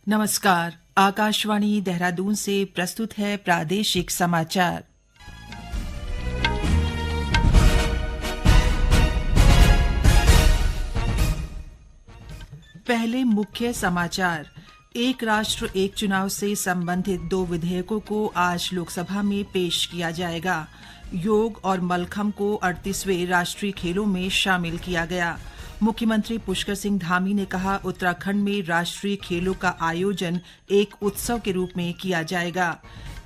नमस्कार। आकाशवाणी देहरादून से प्रस्तुत है प्रादेशिक समाचार। पहले मुख्य समाचार। एक राष्ट्र एक चुनाव से संबंधित 2 विधेयकों को आज लोकसभा में पेश किया जाएगा। योग और मलखम्ब को 38वें राष्ट्रीय खेलों में शामिल किया गया। मुख्यमंत्री पुष्कर सिंह धामी ने कहा, उत्तराखंड में राष्ट्रीय खेलों का आयोजन एक उत्सव के रूप में किया जाएगा।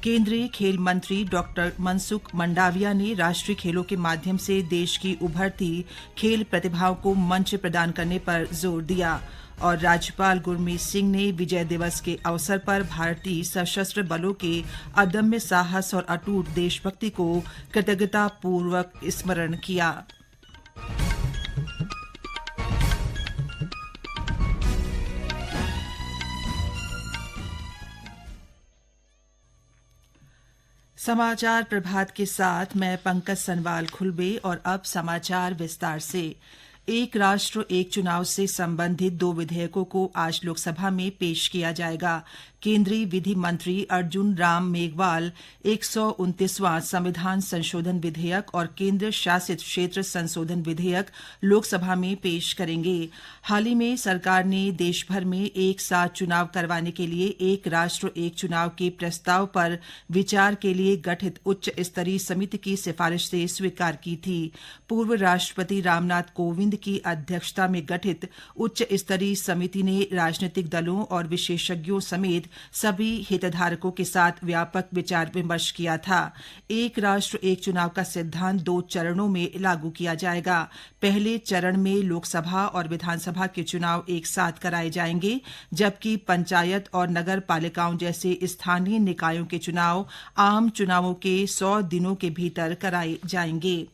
केंद्रीय खेल मंत्री डॉक्टर मनसुख मंडाविया ने राष्ट्रीय खेलों के माध्यम से देश की उभरती खेल प्रतिभाओं को मंच प्रदान करने पर जोर दिया। और राज्यपाल गुरमीत सिंह ने विजय दिवस के अवसर पर भारतीय सशस्त्र बलों के अदम्य साहस और अटूट देशभक्ति को कृतज्ञतापूर्वक स्मरण किया। समाचार प्रभात के साथ मैं पंकज सनवाल खुलबे। और अब समाचार विस्तार से। एक राष्ट्र एक चुनाव से संबंधित 2 विधेयकों को आज लोकसभा में पेश किया जाएगा। केंद्रीय विधि मंत्री अर्जुन राम मेघवाल 129वां संविधान संशोधन विधेयक और केंद्र शासित क्षेत्र संशोधन विधेयक लोकसभा में पेश करेंगे। हाल ही में सरकार ने देश भर में एक साथ चुनाव करवाने के लिए एक राष्ट्र एक चुनाव के प्रस्ताव पर विचार के लिए गठित उच्च स्तरीय समिति की सिफारिश से स्वीकार की थी। पूर्व राष्ट्रपति रामनाथ कोविंद की अध्यक्षता में गठित उच्च स्तरीय समिति ने राजनीतिक दलों और विशेषज्ञों समेत सभी हितधारकों के साथ व्यापक विचार विमर्श किया था। एक राष्ट्र एक चुनाव का सिद्धांत 2 चरणों में लागू किया जाएगा। पहले चरण में लोकसभा और विधानसभा के चुनाव एक साथ कराए जाएंगे, जबकि पंचायत और नगर पालिकाओं जैसे स्थानीय निकायों के चुनाव आम चुनावों के 100 दिनों के भीतर कराए जाएंगे।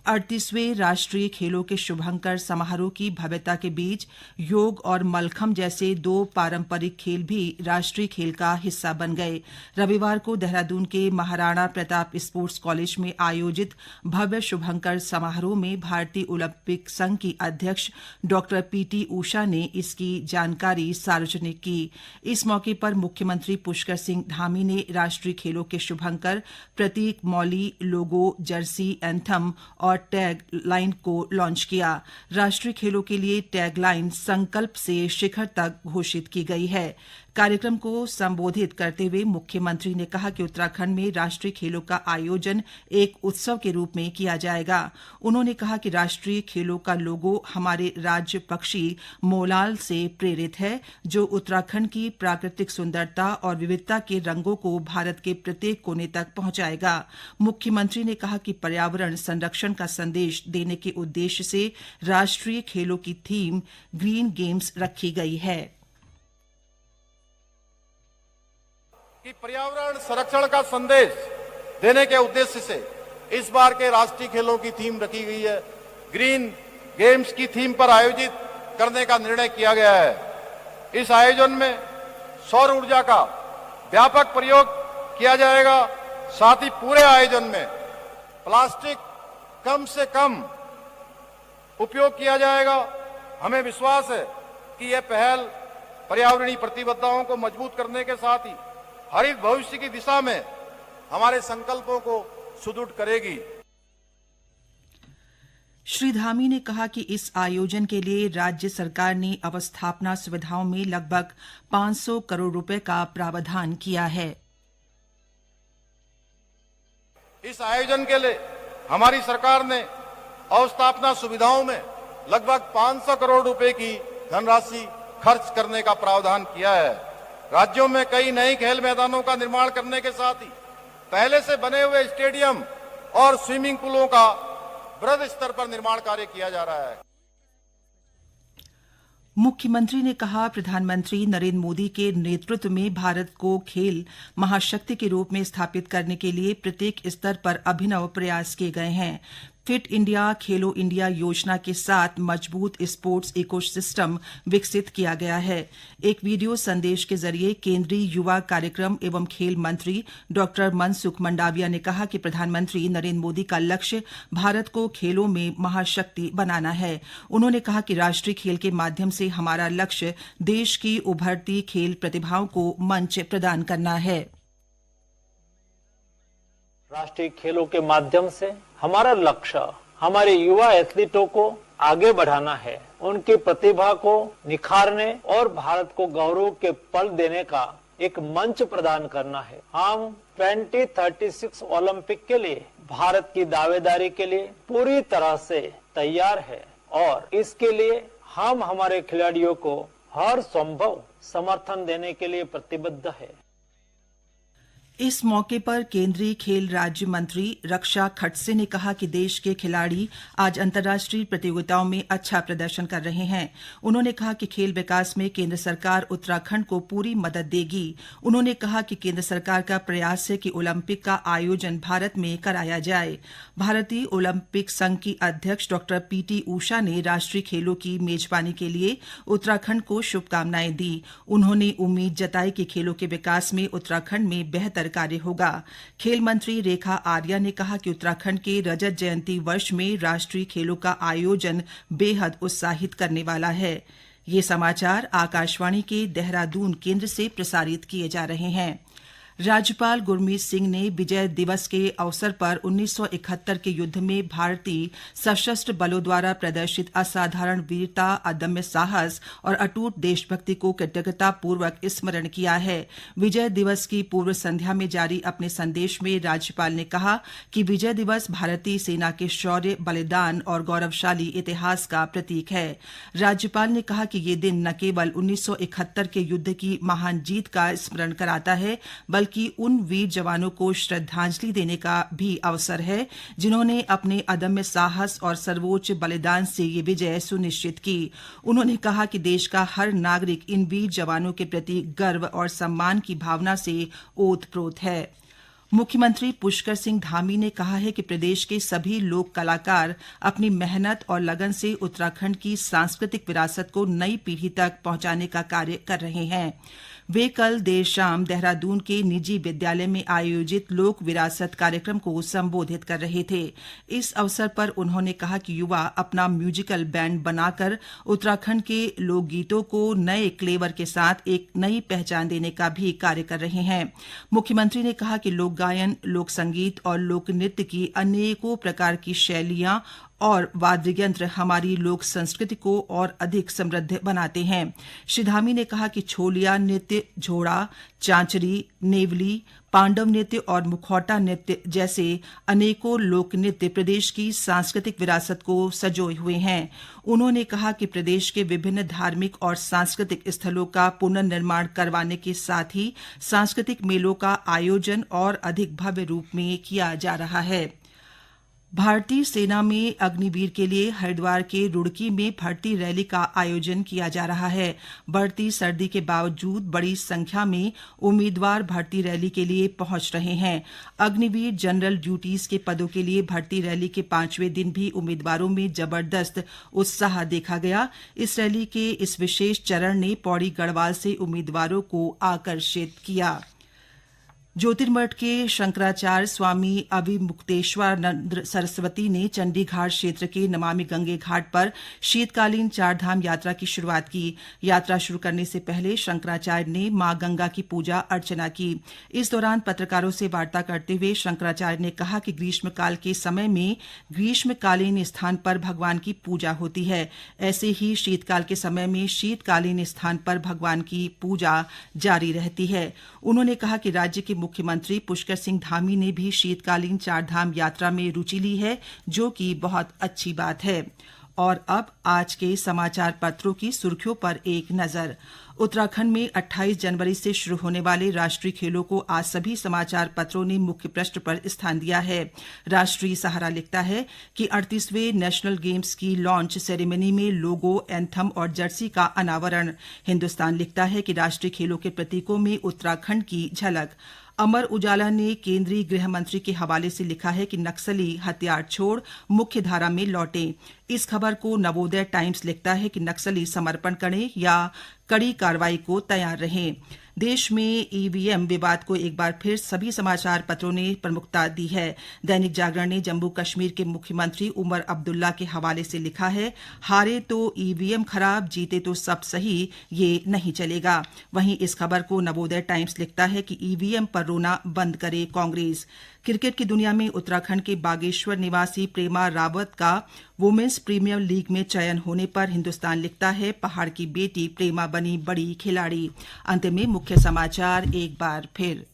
38वें राष्ट्रीय खेलों के शुभंकर समारोह की भव्यता के बीच योग और मलखम्ब जैसे 2 पारंपरिक खेल भी राष्ट्रीय खेल का हिस्सा बन गए। रविवार को देहरादून के महाराणा प्रताप स्पोर्ट्स कॉलेज में आयोजित भव्य शुभंकर समारोह में भारतीय ओलंपिक संघ की अध्यक्ष डॉक्टर पीटी ऊषा ने इसकी जानकारी सार्वजनिक की। इस मौके पर मुख्यमंत्री पुष्कर सिंह धामी ने राष्ट्रीय खेलों के शुभंकर प्रतीक, मौली, लोगो, जर्सी, एंथम और टैग लाइन को लॉन्च किया। राष्ट्रीय खेलों के लिए टैग लाइन संकल्प से शिखर तक घोषित की गई है। कार्यक्रम को संबोधित करते हुए मुख्यमंत्री ने कहा कि उत्तराखंड में राष्ट्रीय खेलों का आयोजन एक उत्सव के रूप में किया जाएगा। उन्होंने कहा कि राष्ट्रीय खेलों का लोगो हमारे राज्य पक्षी मोलाल से प्रेरित है, जो उत्तराखंड की प्राकृतिक सुंदरता और विविधता के रंगों को भारत के प्रत्येक कोने तक पहुंचाएगा। मुख्यमंत्री ने कहा कि पर्यावरण संरक्षण का संदेश देने के उद्देश्य से राष्ट्रीय खेलों की थीम ग्रीन गेम्स रखी गई है। कि पर्यावरण संरक्षण का संदेश देने के उद्देश्य से इस बार के राष्ट्रीय खेलों की थीम रखी गई है। ग्रीन गेम्स की थीम पर आयोजित करने का निर्णय किया गया है। इस आयोजन में सौर ऊर्जा का व्यापक प्रयोग किया जाएगा। साथ ही पूरे आयोजन में प्लास्टिक कम से कम उपयोग किया जाएगा। हमें विश्वास है कि यह पहल पर्यावरणीय प्रतिबद्धताओं को मजबूत करने के साथ ही हरित भविष्य की दिशा में हमारे संकल्पों को सुदृढ़ करेगी। श्री धामी ने कहा कि इस आयोजन के लिए राज्य सरकार ने अवस्थापना सुविधाओं में लगभग 500 करोड़ रुपए का प्रावधान किया है। इस आयोजन के लिए हमारी सरकार ने अवस्थापना सुविधाओं में लगभग 500 करोड़ रुपए की धनराशि खर्च करने का प्रावधान किया है। राज्यों में कई नए खेल मैदानों का निर्माण करने के साथ ही पहले से बने हुए स्टेडियम और स्विमिंग पूलों का बृहद स्तर पर निर्माण कार्य किया जा रहा है। मुख्यमंत्री ने कहा, प्रधानमंत्री नरेंद्र मोदी के नेतृत्व में भारत को खेल महाशक्ति के रूप में स्थापित करने के लिए प्रत्येक स्तर पर अभिनव प्रयास किए गए हैं। फिट इंडिया खेलो इंडिया योजना के साथ मजबूत स्पोर्ट्स इकोसिस्टम विकसित किया गया है। एक वीडियो संदेश के जरिए केंद्रीय युवा कार्यक्रम एवं खेल मंत्री डॉ मनसुख मंडाविया ने कहा कि प्रधानमंत्री नरेंद्र मोदी का लक्ष्य भारत को खेलों में महाशक्ति बनाना है। उन्होंने कहा कि राष्ट्रीय खेल के माध्यम से हमारा लक्ष्य देश की उभरती खेल प्रतिभाओं को मंच प्रदान करना है। राष्ट्रीय खेलों के माध्यम से हमारा लक्ष्य हमारे युवा एथलीटों को आगे बढ़ाना है, उनकी प्रतिभा को निखारने और भारत को गौरव के पल देने का एक मंच प्रदान करना है। हम 2036 ओलंपिक के लिए भारत की दावेदारी के लिए पूरी तरह से तैयार है और इसके लिए हम हमारे खिलाड़ियों को हर संभव समर्थन देने के लिए प्रतिबद्ध है। इस मौके पर केंद्रीय खेल राज्य मंत्री रक्षा खडसे ने कहा कि देश के खिलाड़ी आज अंतर्राष्ट्रीय प्रतियोगिताओं में अच्छा प्रदर्शन कर रहे हैं। उन्होंने कहा कि खेल विकास में केंद्र सरकार उत्तराखंड को पूरी मदद देगी। उन्होंने कहा कि केंद्र सरकार का प्रयास है कि ओलंपिक का आयोजन भारत में कराया जाए। भारतीय ओलंपिक संघ की अध्यक्ष डॉ पीटी ऊषा ने राष्ट्रीय खेलों की मेजबानी के लिए उत्तराखंड को शुभकामनाएं दी। उन्होंने उम्मीद जताई कि खेलों के विकास में उत्तराखंड में बेहतर कार्य होगा। खेल मंत्री रेखा आर्या ने कहा कि उत्तराखंड के रजत जयंती वर्ष में राष्ट्रीय खेलों का आयोजन बेहद उत्साहित करने वाला है। ये समाचार आकाशवाणी के देहरादून केंद्र से प्रसारित किए जा रहे हैं। राज्यपाल गुरमीत सिंह ने विजय दिवस के अवसर पर 1971 के युद्ध में भारतीय सशस्त्र बलों द्वारा प्रदर्शित असाधारण वीरता, अदम्य साहस और अटूट देशभक्ति को कृतज्ञता पूर्वक स्मरण किया है। विजय दिवस की पूर्व संध्या में जारी अपने संदेश में राज्यपाल ने कहा कि विजय दिवस भारतीय सेना के शौर्य, बलिदान और गौरवशाली इतिहास का प्रतीक है। राज्यपाल ने कहा कि ये दिन न केवल 1971 के युद्ध की महान जीत का स्मरण कराता है बल्कि उन वीर जवानों को श्रद्धांजलि देने का भी अवसर है जिन्होंने अपने अदम्य साहस और सर्वोच्च बलिदान से ये विजय सुनिश्चित की। उन्होंने कहा कि देश का हर नागरिक इन वीर जवानों के प्रति गर्व और सम्मान की भावना से ओतप्रोत है। मुख्यमंत्री पुष्कर सिंह धामी ने कहा है कि प्रदेश के सभी लोक कलाकार अपनी मेहनत और लगन से उत्तराखंड की सांस्कृतिक विरासत को नई पीढ़ी तक पहुंचाने का कार्य कर रहे हैं। वे कल देर शाम देहरादून के निजी विद्यालय में आयोजित लोक विरासत कार्यक्रम को संबोधित कर रहे थे। इस अवसर पर उन्होंने कहा कि युवा अपना म्यूजिकल बैंड बनाकर उत्तराखंड के लोकगीतों को नए क्लेवर के साथ एक नई पहचान देने का भी कार्य कर रहे हैं। मुख्यमंत्री ने कहा कि लोक गायन, लोक संगीत और लोक नृत्य की अनेकों प्रकार की शैलियां और वाद्य यंत्र हमारी लोक संस्कृति को और अधिक समृद्ध बनाते हैं। श्री धामी ने कहा कि छोलिया नृत्य, झोड़ा, चांचरी, नेवली, पांडव नृत्य और मुखौटा नृत्य जैसे अनेकों लोक नृत्य प्रदेश की सांस्कृतिक विरासत को सजोए हुए हैं। उन्होंने कहा कि प्रदेश के विभिन्न धार्मिक और सांस्कृतिक स्थलों का पुनर्निर्माण करवाने के साथ ही सांस्कृतिक मेलों का आयोजन और अधिक भव्य रूप में किया जा रहा है। भारतीय सेना में अग्निवीर के लिए हरिद्वार के रुड़की में भर्ती रैली का आयोजन किया जा रहा है। बढ़ती सर्दी के बावजूद बड़ी संख्या में उम्मीदवार भर्ती रैली के लिए पहुंच रहे हैं। अग्निवीर जनरल ड्यूटीज के पदों के लिए भर्ती रैली के 5वें दिन भी उम्मीदवारों में जबरदस्त उत्साह देखा गया। इस रैली के इस विशेष चरण ने पौड़ी गढ़वाल से उम्मीदवारों को आकर्षित किया। ज्योतिर्मठ के शंकराचार्य स्वामी अविमुक्तेश्वरानंद सरस्वती ने चंडीघाट क्षेत्र के नमामि गंगे घाट पर शीतकालीन चारधाम यात्रा की शुरुआत की। यात्रा शुरू करने से पहले शंकराचार्य ने मां गंगा की पूजा अर्चना की। इस दौरान पत्रकारों से वार्ता करते हुए शंकराचार्य ने कहा कि ग्रीष्मकाल के समय में ग्रीष्मकालीन स्थान पर भगवान की पूजा होती है, ऐसे ही शीतकाल के समय में शीतकालीन स्थान पर भगवान की पूजा जारी रहती है। उन्होंने कहा कि राज्य के मुख्यमंत्री पुष्कर सिंह धामी ने भी शीतकालीन चारधाम यात्रा में रुचि ली है, जो कि बहुत अच्छी बात है। और अब आज के समाचार पत्रों की सुर्खियों पर एक नजर। उत्तराखंड में 28 जनवरी से शुरू होने वाले राष्ट्रीय खेलों को आज सभी समाचार पत्रों ने मुख्य पृष्ठ पर स्थान दिया है। राष्ट्रीय सहारा लिखता है कि 38वें नेशनल गेम्स की लॉन्च सेरेमनी में लोगो, एंथम और जर्सी का अनावरण। हिंदुस्तान लिखता है कि राष्ट्रीय खेलों के प्रतीकों में उत्तराखंड की झलक। अमर उजाला ने केंद्रीय गृह मंत्री के हवाले से लिखा है कि नक्सली हथियार छोड़ मुख्य धारा में लौटें। इस खबर को नवोदय टाइम्स लिखता है कि नक्सली समर्पण करें या कड़ी कार्रवाई को तैयार रहें। देश में ईवीएम विवाद को एक बार फिर सभी समाचार पत्रों ने प्रमुखता दी है। दैनिक जागरण ने जम्मू कश्मीर के मुख्यमंत्री उमर अब्दुल्ला के हवाले से लिखा है, हारे तो ईवीएम खराब, जीते तो सब सही, ये नहीं चलेगा। वहीं इस खबर को नवोदय टाइम्स लिखता है कि ईवीएम पर रोना बंद करे कांग्रेस। क्रिकेट की दुनिया में उत्तराखंड के बागेश्वर निवासी प्रेमा रावत का वुमेन्स प्रीमियर लीग में चयन होने पर हिंदुस्तान लिखता है, पहाड़ की बेटी प्रेमा बनी बड़ी खिलाड़ी। अंत में मुख्य समाचार एक बार फिर।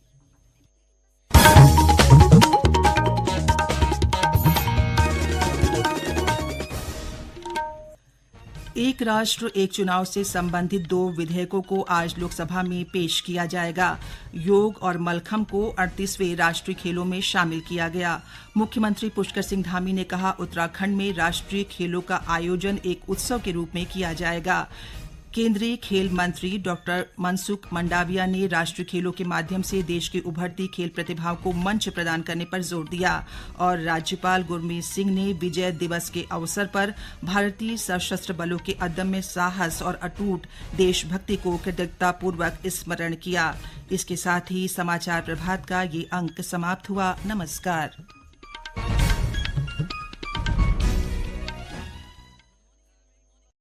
एक राष्ट्र एक चुनाव से संबंधित 2 विधेयकों को आज लोकसभा में पेश किया जाएगा। योग और मलखम्ब को 38वें राष्ट्रीय खेलों में शामिल किया गया। मुख्यमंत्री पुष्कर सिंह धामी ने कहा, उत्तराखंड में राष्ट्रीय खेलों का आयोजन एक उत्सव के रूप में किया जाएगा। केंद्रीय खेल मंत्री डॉक्टर मनसुख मंडाविया ने राष्ट्रीय खेलों के माध्यम से देश की उभरती खेल प्रतिभाओं को मंच प्रदान करने पर जोर दिया। और राज्यपाल गुरमीत सिंह ने विजय दिवस के अवसर पर भारतीय सशस्त्र बलों के अदम्य साहस और अटूट देशभक्ति को कृतज्ञतापूर्वक स्मरण किया। इसके साथ ही समाचार प्रभात का ये अंक समाप्त हुआ। नमस्कार।